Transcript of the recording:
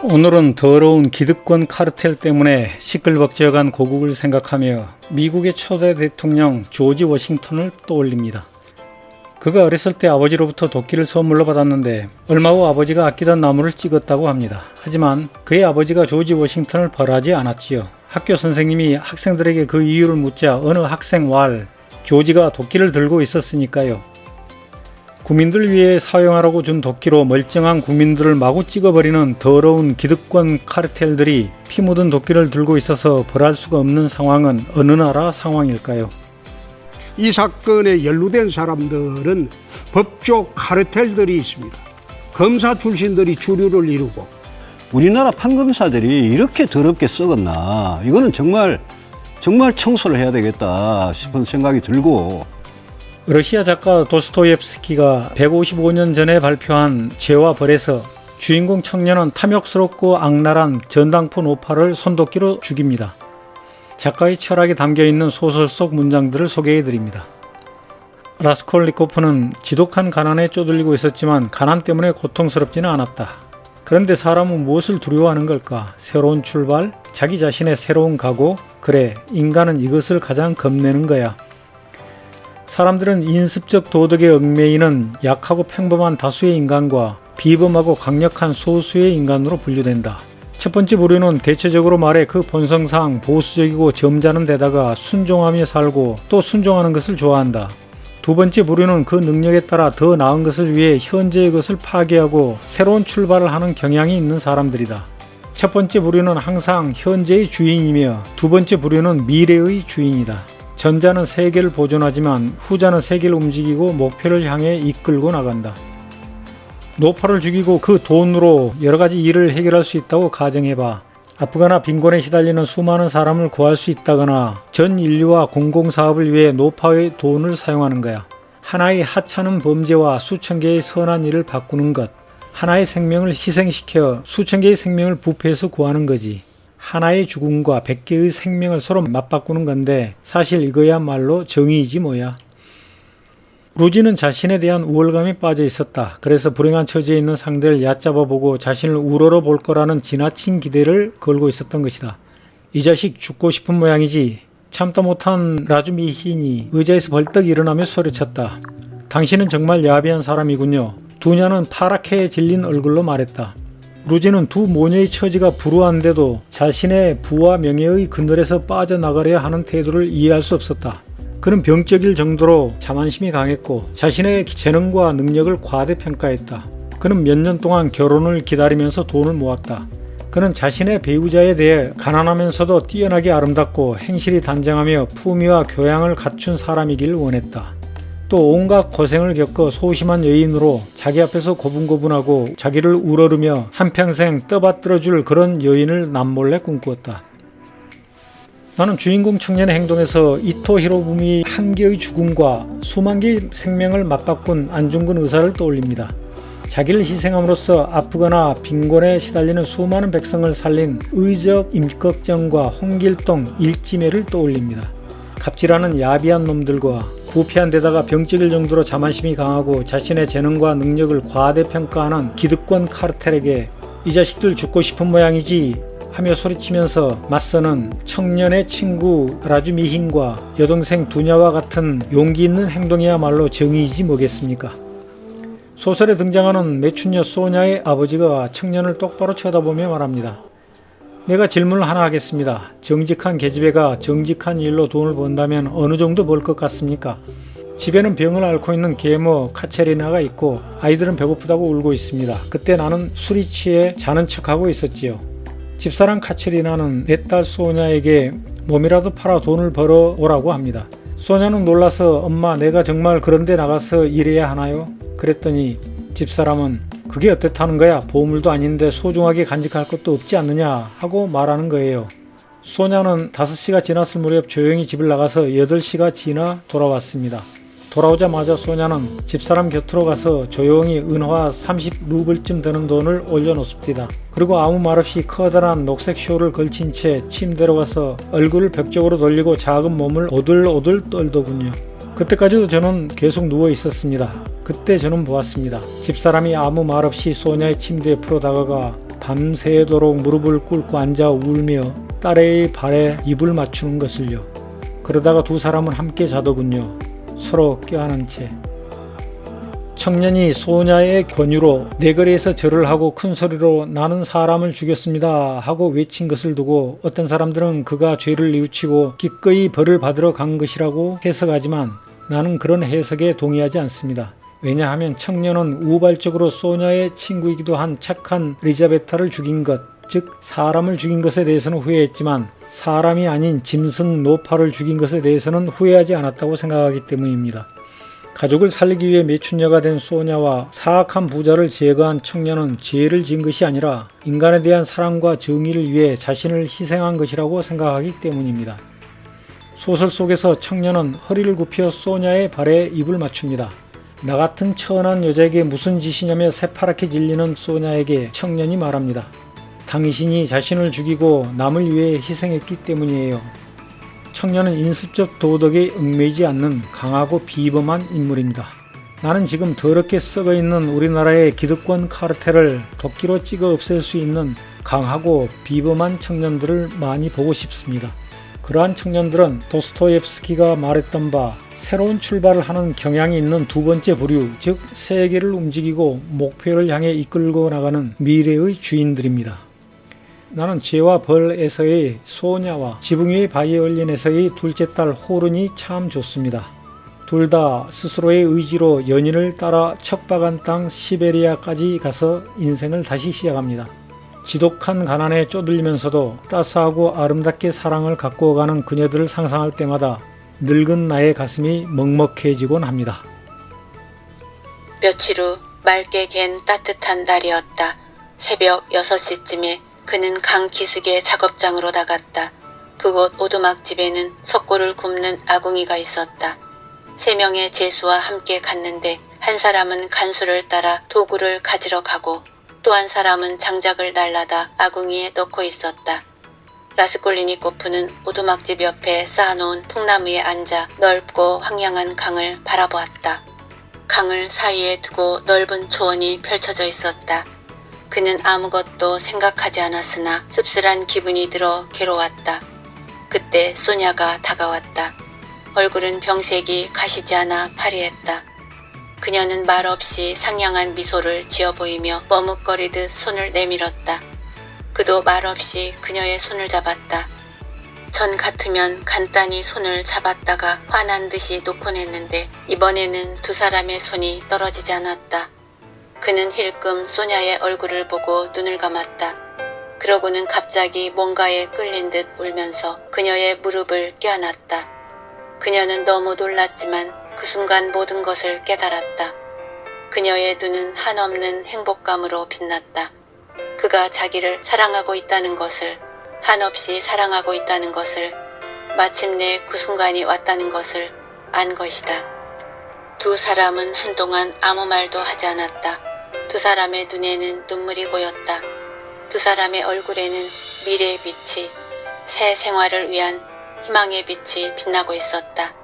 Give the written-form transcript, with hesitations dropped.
오늘은 더러운 기득권 카르텔 때문에 시끌벅적한 고국을 생각하며 미국의 초대 대통령 조지 워싱턴을 떠올립니다. 그가 어렸을 때 아버지로부터 도끼를 선물로 받았는데 얼마 후 아버지가 아끼던 나무를 찍었다고 합니다. 하지만 그의 아버지가 조지 워싱턴을 벌하지 않았지요. 학교 선생님이 학생들에게 그 이유를 묻자 어느 학생 왈 조지가 도끼를 들고 있었으니까요. 국민들 위해 사용하라고 준 도끼로 멀쩡한 국민들을 마구 찍어버리는 더러운 기득권 카르텔들이 피 묻은 도끼를 들고 있어서 벌할 수가 없는 상황은 어느 나라 상황일까요? 이 사건에 연루된 사람들은 법조 카르텔들이 있습니다. 검사 출신들이 주류를 이루고. 우리나라 판검사들이 이렇게 더럽게 썩었나, 이거는 정말 청소를 해야 되겠다 싶은 생각이 들고, 러시아 작가 도스토옙스키가 155년 전에 발표한 죄와 벌에서 주인공 청년은 탐욕스럽고 악랄한 전당포 노파를 손도끼로 죽입니다. 작가의 철학이 담겨있는 소설 속 문장들을 소개해드립니다. 라스콜니코프는 지독한 가난에 쪼들리고 있었지만 가난 때문에 고통스럽지는 않았다. 그런데 사람은 무엇을 두려워하는 걸까? 새로운 출발? 자기 자신의 새로운 각오? 그래, 인간은 이것을 가장 겁내는 거야. 사람들은 인습적 도덕에 얽매이는 약하고 평범한 다수의 인간과 비범하고 강력한 소수의 인간으로 분류된다. 첫 번째 부류는 대체적으로 말해 그 본성상 보수적이고 점잖은 데다가 순종하며 살고 또 순종하는 것을 좋아한다. 두 번째 부류는 그 능력에 따라 더 나은 것을 위해 현재의 것을 파괴하고 새로운 출발을 하는 경향이 있는 사람들이다. 첫 번째 부류는 항상 현재의 주인이며 두 번째 부류는 미래의 주인이다. 전자는 세계를 보존하지만 후자는 세계를 움직이고 목표를 향해 이끌고 나간다. 노파를 죽이고 그 돈으로 여러가지 일을 해결할 수 있다고 가정해봐. 아프거나 빈곤에 시달리는 수많은 사람을 구할 수 있다거나 전 인류와 공공사업을 위해 노파의 돈을 사용하는 거야. 하나의 하찮은 범죄와 수천 개의 선한 일을 바꾸는 것. 하나의 생명을 희생시켜 수천 개의 생명을 부패해서 구하는 거지. 하나의 죽음과 100개의 생명을 서로 맞바꾸는 건데 사실 이거야말로 정의이지 뭐야. 루지는 자신에 대한 우월감에 빠져 있었다. 그래서 불행한 처지에 있는 상대를 얕잡아보고 자신을 우러러 볼 거라는 지나친 기대를 걸고 있었던 것이다. 이 자식 죽고 싶은 모양이지. 참다 못한 라주미힌이 의자에서 벌떡 일어나며 소리쳤다. 당신은 정말 야비한 사람이군요. 두냐는 파랗게 질린 얼굴로 말했다. 루지는 두 모녀의 처지가 불우한데도 자신의 부와 명예의 그늘에서 빠져나가려야 하는 태도를 이해할 수 없었다. 그는 병적일 정도로 자만심이 강했고 자신의 재능과 능력을 과대평가했다. 그는 몇 년 동안 결혼을 기다리면서 돈을 모았다. 그는 자신의 배우자에 대해 가난하면서도 뛰어나게 아름답고 행실이 단정하며 품위와 교양을 갖춘 사람이길 원했다. 또 온갖 고생을 겪어 소심한 여인으로 자기 앞에서 고분고분하고 자기를 우러르며 한평생 떠받들어줄 그런 여인을 남몰래 꿈꾸었다. 나는 주인공 청년의 행동에서 이토 히로부미 한 개의 죽음과 수만 개의 생명을 맞바꾼 안중근 의사를 떠올립니다. 자기를 희생함으로써 아프거나 빈곤에 시달리는 수많은 백성을 살린 의적 임꺽정과 홍길동 일지매를 떠올립니다. 갑질하는 야비한 놈들과 부패한 데다가 병적일 정도로 자만심이 강하고 자신의 재능과 능력을 과대평가하는 기득권 카르텔에게 이 자식들 죽고 싶은 모양이지 하며 소리치면서 맞서는 청년의 친구 라주미힌과 여동생 두냐와 같은 용기 있는 행동이야말로 정의이지 뭐겠습니까? 소설에 등장하는 매춘녀 소냐의 아버지가 청년을 똑바로 쳐다보며 말합니다. 내가 질문을 하나 하겠습니다. 정직한 계집애가 정직한 일로 돈을 번다면 어느 정도 벌 것 같습니까? 집에는 병을 앓고 있는 계모 카체리나가 있고 아이들은 배고프다고 울고 있습니다. 그때 나는 술이 취해 자는 척하고 있었지요. 집사람 카체리나는 내 딸 소냐에게 몸이라도 팔아 돈을 벌어 오라고 합니다. 소냐는 놀라서 엄마 내가 정말 그런데 나가서 일해야 하나요? 그랬더니 집사람은 그게 어떻다는 거야? 보물도 아닌데 소중하게 간직할 것도 없지 않느냐 하고 말하는 거예요. 소냐는 5시가 지났을 무렵 조용히 집을 나가서 8시가 지나 돌아왔습니다. 돌아오자마자 소냐는 집사람 곁으로 가서 조용히 은화 30루블쯤 되는 돈을 올려놓습니다. 그리고 아무 말 없이 커다란 녹색 쇼를 걸친 채 침대로 가서 얼굴을 벽쪽으로 돌리고 작은 몸을 오들오들 떨더군요. 그때까지도 저는 계속 누워 있었습니다. 그때 저는 보았습니다. 집사람이 아무 말 없이 소냐의 침대 옆으로 다가가 밤새도록 무릎을 꿇고 앉아 울며 딸의 발에 입을 맞추는 것을요. 그러다가 두 사람은 함께 자더군요. 서로 껴안은 채. 청년이 소냐의 권유로 내거리에서 절을 하고 큰 소리로 나는 사람을 죽였습니다 하고 외친 것을 두고 어떤 사람들은 그가 죄를 뉘우치고 기꺼이 벌을 받으러 간 것이라고 해석하지만 나는 그런 해석에 동의하지 않습니다. 왜냐하면 청년은 우발적으로 소냐의 친구이기도 한 착한 리자베타를 죽인 것, 즉 사람을 죽인 것에 대해서는 후회했지만 사람이 아닌 짐승 노파를 죽인 것에 대해서는 후회하지 않았다고 생각하기 때문입니다. 가족을 살리기 위해 매춘녀가 된 소냐와 사악한 부자를 제거한 청년은 죄를 지은 것이 아니라 인간에 대한 사랑과 정의를 위해 자신을 희생한 것이라고 생각하기 때문입니다. 소설 속에서 청년은 허리를 굽혀 소냐의 발에 입을 맞춥니다. 나 같은 천한 여자에게 무슨 짓이냐며 새파랗게 질리는 소냐에게 청년이 말합니다. 당신이 자신을 죽이고 남을 위해 희생했기 때문이에요. 청년은 인습적 도덕에 얽매이지 않는 강하고 비범한 인물입니다. 나는 지금 더럽게 썩어있는 우리나라의 기득권 카르텔을 도끼로 찍어 없앨 수 있는 강하고 비범한 청년들을 많이 보고 싶습니다. 그러한 청년들은 도스토옙스키가 말했던 바 새로운 출발을 하는 경향이 있는 두 번째 부류, 즉 세계를 움직이고 목표를 향해 이끌고 나가는 미래의 주인들입니다. 나는 죄와 벌에서의 소냐와 지붕 위의 바이올린에서의 둘째 딸 호른이 참 좋습니다. 둘 다 스스로의 의지로 연인을 따라 척박한 땅 시베리아까지 가서 인생을 다시 시작합니다. 지독한 가난에 쪼들리면서도 따스하고 아름답게 사랑을 갖고 가는 그녀들을 상상할 때마다 늙은 나의 가슴이 먹먹해지곤 합니다. 며칠 후 맑게 갠 따뜻한 날이었다. 새벽 6시쯤에 그는 강 기슭의 작업장으로 나갔다. 그곳 오두막집에는 석고를 굽는 아궁이가 있었다. 3명의 제수와 함께 갔는데 한 사람은 간수를 따라 도구를 가지러 가고 또 한 사람은 장작을 날라다 아궁이에 넣고 있었다. 라스콜리니코프는 오두막집 옆에 쌓아놓은 통나무에 앉아 넓고 황량한 강을 바라보았다. 강을 사이에 두고 넓은 초원이 펼쳐져 있었다. 그는 아무것도 생각하지 않았으나 씁쓸한 기분이 들어 괴로웠다. 그때 소냐가 다가왔다. 얼굴은 병색이 가시지 않아 파리했다. 그녀는 말없이 상냥한 미소를 지어 보이며 머뭇거리듯 손을 내밀었다. 그도 말없이 그녀의 손을 잡았다. 전 같으면 간단히 손을 잡았다가 화난 듯이 놓곤 했는데 이번에는 두 사람의 손이 떨어지지 않았다. 그는 힐끔 소냐의 얼굴을 보고 눈을 감았다. 그러고는 갑자기 뭔가에 끌린 듯 울면서 그녀의 무릎을 껴안았다. 그녀는 너무 놀랐지만 그 순간 모든 것을 깨달았다. 그녀의 눈은 한없는 행복감으로 빛났다. 그가 자기를 사랑하고 있다는 것을, 한없이 사랑하고 있다는 것을, 마침내 그 순간이 왔다는 것을 안 것이다. 두 사람은 한동안 아무 말도 하지 않았다. 두 사람의 눈에는 눈물이 고였다. 두 사람의 얼굴에는 미래의 빛이, 새 생활을 위한 희망의 빛이 빛나고 있었다.